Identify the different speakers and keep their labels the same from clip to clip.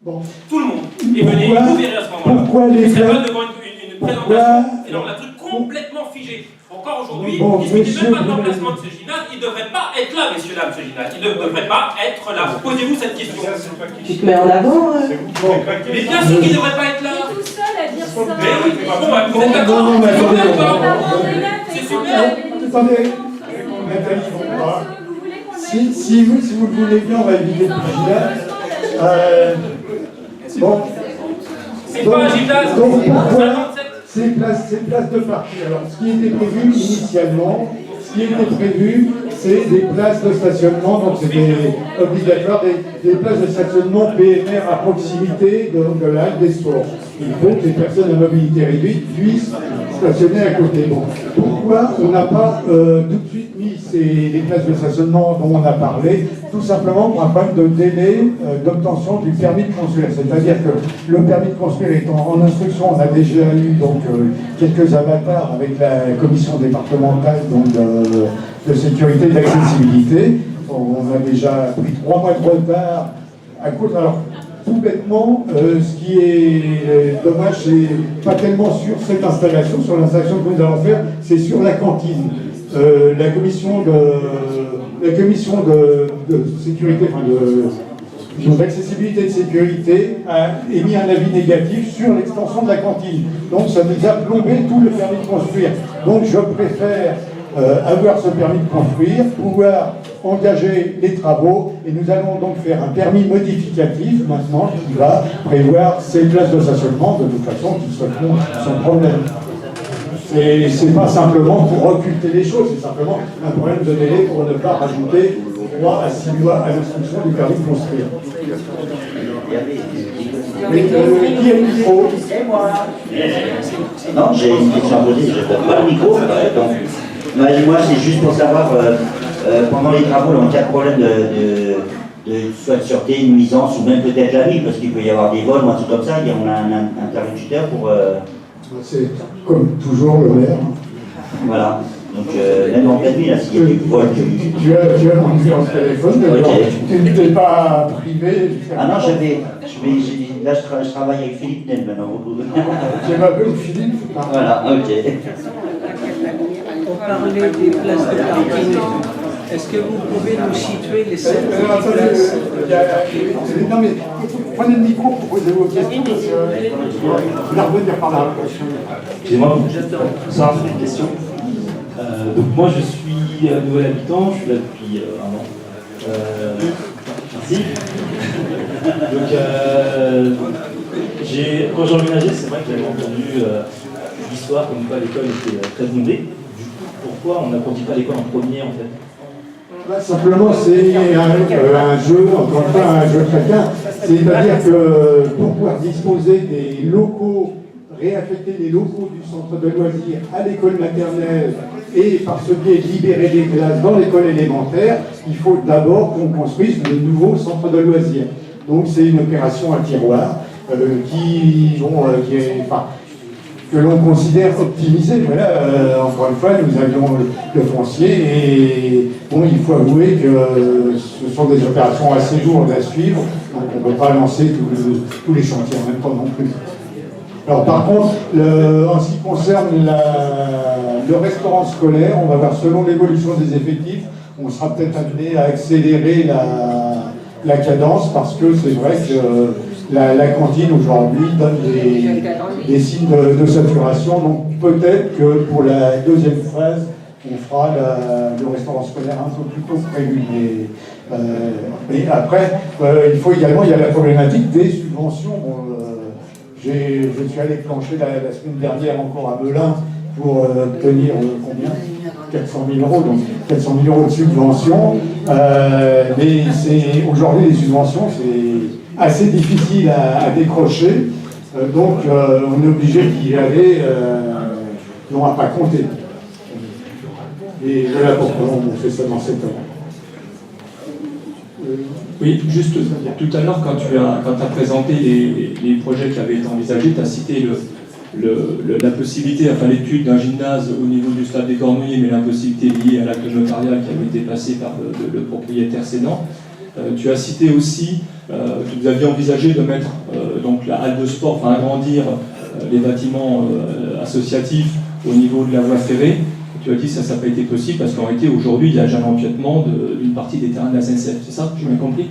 Speaker 1: Bon.
Speaker 2: Tout le monde. Et venez, vous verrez à ce moment-là.
Speaker 1: Pourquoi les
Speaker 2: places
Speaker 1: places
Speaker 2: devant une présentation, et là on a un truc complètement figé. Encore aujourd'hui,
Speaker 1: bon,
Speaker 2: il ne discutez même pas de l'emplacement de ce gymnase, il ne devrait pas être là, messieurs, dames, ce gymnase. Il ne devrait pas être là. Posez-vous cette question.
Speaker 3: Tu te mets en avant.
Speaker 2: Mais bien sûr qu'il ne devrait pas être là.
Speaker 4: tout seul à dire ça.
Speaker 2: Mais oui, bon, vous êtes d'accord?
Speaker 1: Non, mais attendez.
Speaker 2: C'est super.
Speaker 1: Attendez, Nathalie, si vous le voulez bien, on va éviter le gymnase. Bon.
Speaker 2: C'est pas un gymnase.
Speaker 1: Donc pourquoi ces places de parking? Alors, ce qui était prévu initialement, c'est des places de stationnement, donc c'était obligatoire, des places de stationnement PMR à proximité de la halle des sports. Il faut que les personnes à mobilité réduite puissent stationner à côté. Bon. Pourquoi on n'a pas tout de suite mis les places de stationnement dont on a parlé? Tout simplement pour un problème de délai d'obtention du permis de construire. C'est-à-dire que le permis de construire étant en instruction, on a déjà eu donc, quelques avatars avec la commission départementale donc, de sécurité et d'accessibilité. On a déjà pris 3 mois de retard à cause. Alors, tout bêtement, ce qui est dommage, c'est pas tellement sur cette installation, sur l'installation que nous allons faire, c'est sur la cantine. La commission de sécurité, enfin d'accessibilité et de sécurité a émis un avis négatif sur l'extension de la cantine. Donc ça nous a plombé tout le permis de construire. Donc je préfère avoir ce permis de construire, pouvoir engager les travaux, et nous allons donc faire un permis modificatif maintenant qui va prévoir ces places de stationnement de toute façon qui seront sans problème. C'est pas simplement pour occulter les choses, c'est simplement un problème de délai pour ne pas rajouter 3 à 6 mois à l'instruction du permis de construire. Qui a le micro?
Speaker 5: Non, j'ai une question à poser, je n'ai pas le micro. Moi, c'est juste pour savoir, pendant les travaux, en cas de problème de soit de sûreté, de nuisance, ou même peut-être la nuit, parce qu'il peut y avoir des vols ou un truc comme ça, on a un interlocuteur pour...
Speaker 1: C'est comme toujours le maire.
Speaker 5: Voilà. Donc, même en pleine nuit, là, s'il y a des vols...
Speaker 1: Tu as mon numéro de téléphone,
Speaker 5: okay.
Speaker 1: Tu n'étais pas privé.
Speaker 5: Ah non, là, je travaille avec Philippe Nel maintenant.
Speaker 1: Tu m'appelles Philippe.
Speaker 5: Voilà, ok.
Speaker 3: On parlait des places de parking. Est-ce que vous pouvez nous situer les 7 places?
Speaker 1: Non mais, prenez le micro pour poser vos questions, parce que vous allez revenir par là.
Speaker 6: Excusez-moi, ça c'est une question. Donc moi je suis nouvel habitant, je suis là depuis 1 an. Merci. Donc quand j'ai emménagé, c'est vrai que j'avais entendu l'histoire comme quoi l'école était très bondée. Du coup, pourquoi on n'apprendit pas l'école en premier en fait?
Speaker 1: Simplement, c'est un jeu, encore une fois, un jeu chacun. C'est-à-dire que pour pouvoir disposer des locaux, réaffecter les locaux du centre de loisirs à l'école maternelle et par ce biais libérer des classes dans l'école élémentaire, il faut d'abord qu'on construise de nouveaux centres de loisirs. Donc c'est une opération à tiroir que l'on considère optimisée. Voilà, encore une fois, nous avions le foncier et bon, il faut avouer que ce sont des opérations assez lourdes à suivre, donc on ne peut pas lancer tous les chantiers en même temps non plus. Alors par contre, en ce qui concerne le restaurant scolaire, on va voir selon l'évolution des effectifs, on sera peut-être amené à accélérer la cadence parce que c'est vrai que la cantine aujourd'hui donne des signes de saturation, donc peut-être que pour la deuxième phase, on fera le restaurant scolaire un peu plus tôt prévu. Et après, il y a la problématique des subventions. Je suis allé plancher la semaine dernière encore à Melun pour obtenir combien 400 000 euros, donc 400 000 euros de subventions. Mais aujourd'hui, les subventions, c'est assez difficile à décrocher. Donc, on est obligé d'y aller, non à pas compter. Et voilà pourquoi on fait ça dans cette heure.
Speaker 7: Oui, juste tout à l'heure, quand tu as présenté les projets qui avaient été envisagés, tu as cité la possibilité, enfin l'étude d'un gymnase au niveau du stade des Cornouilles, mais l'impossibilité liée à l'acte notarial qui avait été passé par le propriétaire cédant. Tu as cité aussi que vous aviez envisagé de mettre donc la halle de sport, enfin agrandir les bâtiments associatifs au niveau de la voie ferrée. Tu as dit que ça n'a pas été possible parce qu'en réalité, aujourd'hui, il y a déjà un empiètement d'une partie des terrains de la SNCF. C'est ça? J'ai bien compris.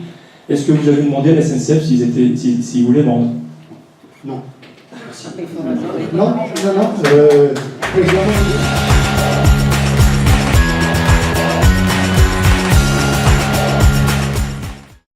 Speaker 7: Est-ce que vous avez demandé à la SNCF s'ils voulaient vendre?
Speaker 1: Non. Non, président.